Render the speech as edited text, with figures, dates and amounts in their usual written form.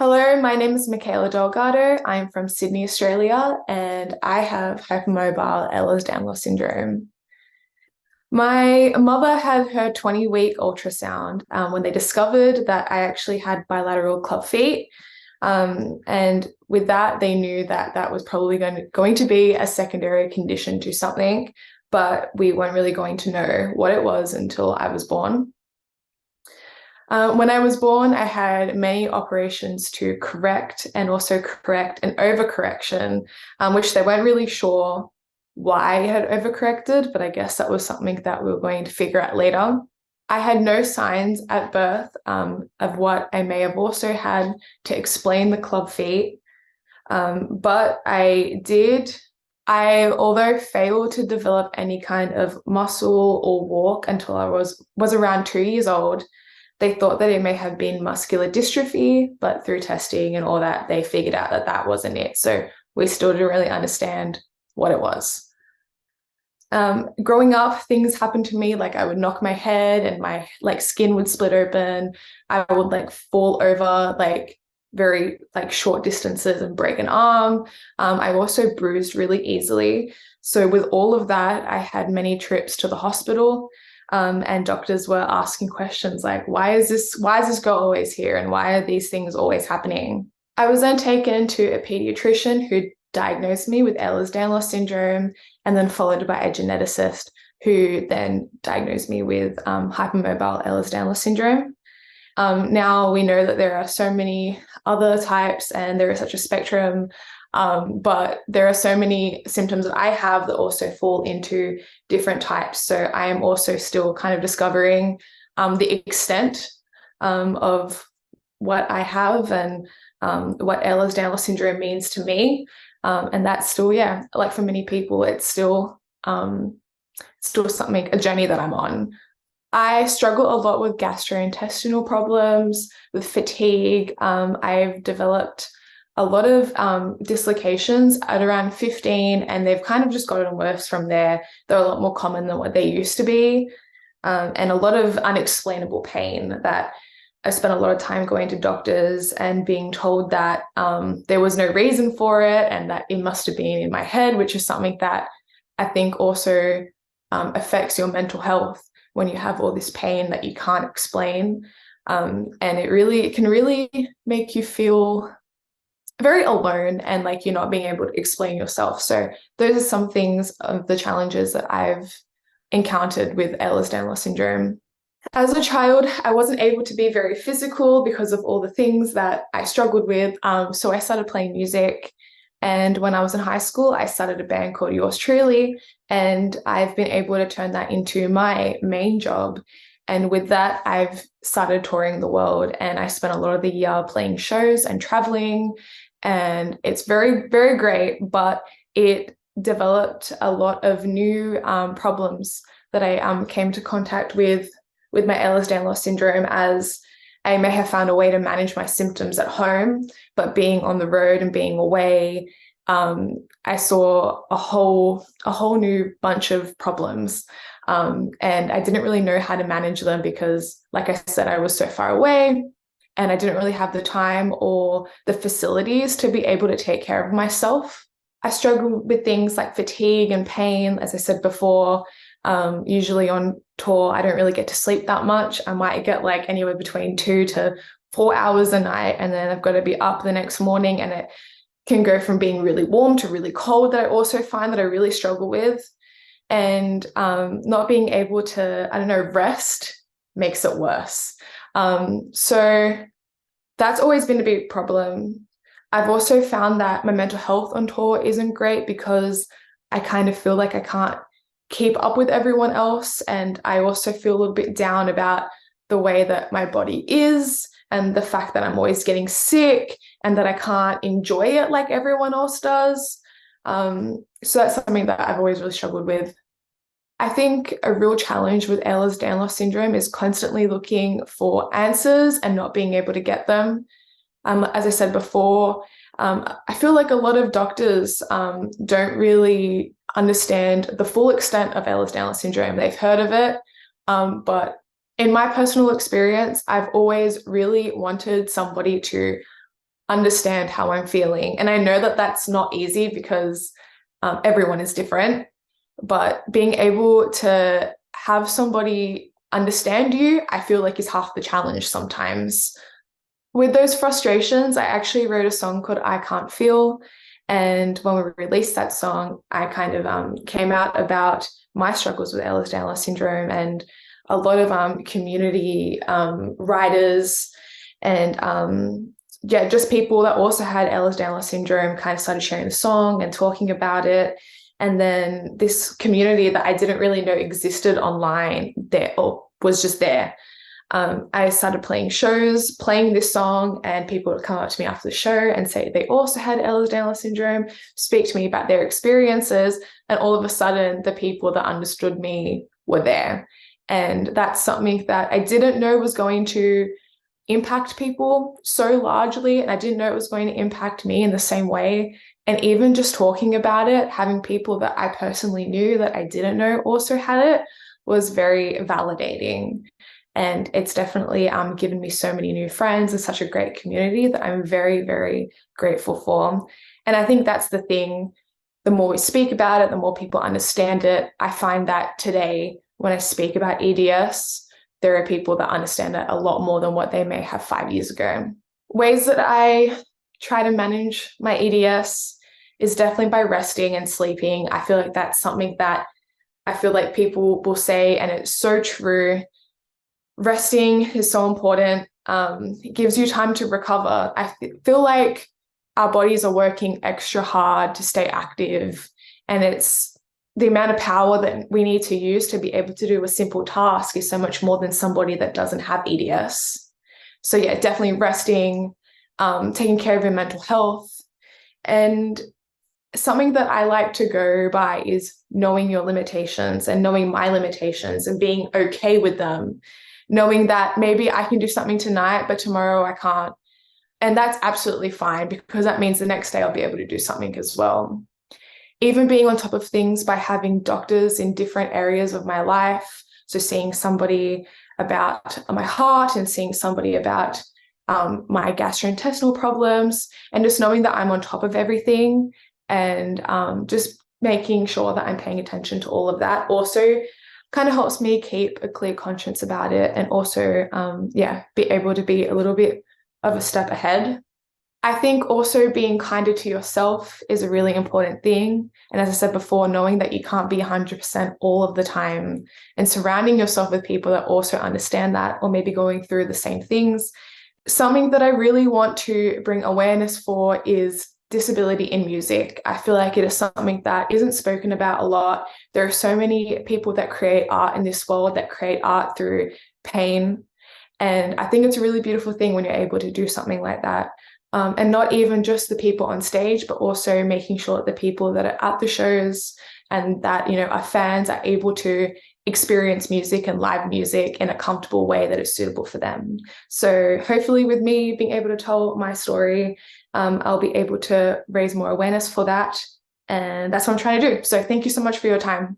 Hello, my name is Mikaila Delgado. I'm from Sydney, Australia, and I have hypermobile Ehlers-Danlos syndrome. My mother had her 20-week ultrasound when they discovered that I actually had bilateral club feet. And with that, they knew that that was probably going to be a secondary condition to something, but we weren't really going to know what it was until I was born. When I was born, I had many operations to correct and also correct an overcorrection, which they weren't really sure why I had overcorrected, but I guess that was something that we were going to figure out later. I had no signs at birth of what I may have also had to explain the club feet, but although failed to develop any kind of muscle or walk until I was around 2 years old. They thought that it may have been muscular dystrophy, but through testing and all that, they figured out that that wasn't it. So we still didn't really understand what it was. Growing up, things happened to me, like I would knock my head and my skin would split open. I would fall over very short distances and break an arm. I also bruised really easily. So with all of that, I had many trips to the hospital. And doctors were asking questions like, why is this girl always here? And why are these things always happening? I was then taken to a pediatrician who diagnosed me with Ehlers-Danlos syndrome, and then followed by a geneticist who then diagnosed me with hypermobile Ehlers-Danlos syndrome. Now we know that there are so many other types and there is such a spectrum, but there are so many symptoms that I have that also fall into different types. So I am also still kind of discovering the extent of what I have and what Ehlers-Danlos syndrome means to me. And that's still, yeah, like for many people, it's still something, a journey that I'm on. I struggle a lot with gastrointestinal problems, with fatigue. I've developed a lot of dislocations at around 15, and they've kind of just gotten worse from there. They're a lot more common than what they used to be, and a lot of unexplainable pain that I spent a lot of time going to doctors and being told that there was no reason for it and that it must have been in my head, which is something that I think also affects your mental health when you have all this pain that you can't explain. And it can really make you feel very alone and like you're not being able to explain yourself. So those are some things of the challenges that I've encountered with Ehlers-Danlos syndrome. As a child, I wasn't able to be very physical because of all the things that I struggled with. So I started playing music. And when I was in high school, I started a band called Yours Truly, and I've been able to turn that into my main job. And with that, I've started touring the world, and I spent a lot of the year playing shows and traveling. And it's very, very great, but it developed a lot of new problems that I came to contact with my Ehlers-Danlos syndrome, as I may have found a way to manage my symptoms at home, but being on the road and being away, I saw a whole new bunch of problems. And I didn't really know how to manage them because, like I said, I was so far away and I didn't really have the time or the facilities to be able to take care of myself. I struggled with things like fatigue and pain, as I said before. Usually on tour, I don't really get to sleep that much. I might get anywhere between 2 to 4 hours a night, and then I've got to be up the next morning, and it can go from being really warm to really cold, that I also find that I really struggle with. And not being able to, I don't know, rest makes it worse. So that's always been a big problem. I've also found that my mental health on tour isn't great because I kind of feel like I can't keep up with everyone else. And I also feel a little bit down about the way that my body is and the fact that I'm always getting sick and that I can't enjoy it like everyone else does. So that's something that I've always really struggled with. I think a real challenge with Ehlers-Danlos syndrome is constantly looking for answers and not being able to get them. As I said before, I feel like a lot of doctors don't really understand the full extent of Ehlers-Danlos syndrome. They've heard of it, but in my personal experience, I've always really wanted somebody to understand how I'm feeling. And I know that that's not easy because everyone is different, but being able to have somebody understand you, I feel like is half the challenge sometimes. With those frustrations, I actually wrote a song called I Can't Feel. And when we released that song, I kind of came out about my struggles with Ehlers-Danlos syndrome, and a lot of community writers and yeah, just people that also had Ehlers-Danlos syndrome kind of started sharing the song and talking about it. And then this community that I didn't really know existed online there, or was just there. I started playing shows, playing this song, and people would come up to me after the show and say they also had Ehlers-Danlos syndrome, speak to me about their experiences, and all of a sudden the people that understood me were there. And that's something that I didn't know was going to impact people so largely, and I didn't know it was going to impact me in the same way. And even just talking about it, having people that I personally knew that I didn't know also had it, was very validating. And it's definitely given me so many new friends and such a great community that I'm very, very grateful for. And I think that's the thing. The more we speak about it, the more people understand it. I find that today, when I speak about EDS, there are people that understand it a lot more than what they may have 5 years ago. Ways that I try to manage my EDS is definitely by resting and sleeping. I feel like that's something that I feel like people will say, and it's so true. Resting is so important. It gives you time to recover. I feel like our bodies are working extra hard to stay active, and it's the amount of power that we need to use to be able to do a simple task is so much more than somebody that doesn't have EDS. So yeah, definitely resting, taking care of your mental health. And something that I like to go by is knowing your limitations and knowing my limitations and being okay with them. Knowing that maybe I can do something tonight, but tomorrow I can't. And that's absolutely fine, because that means the next day I'll be able to do something as well. Even being on top of things by having doctors in different areas of my life. So seeing somebody about my heart and seeing somebody about my gastrointestinal problems, and just knowing that I'm on top of everything, and just making sure that I'm paying attention to all of that also kind of helps me keep a clear conscience about it, and also yeah, be able to be a little bit of a step ahead. I think also being kinder to yourself is a really important thing. And as I said before, knowing that you can't be 100% all of the time, and surrounding yourself with people that also understand that, or maybe going through the same things. Something that I really want to bring awareness for is disability in music. I feel like it is something that isn't spoken about a lot. There are so many people that create art in this world that create art through pain. And I think it's a really beautiful thing when you're able to do something like that. And not even just the people on stage, but also making sure that the people that are at the shows and that, you know, are fans are able to experience music and live music in a comfortable way that is suitable for them. So hopefully with me being able to tell my story, I'll be able to raise more awareness for that. And that's what I'm trying to do. So thank you so much for your time.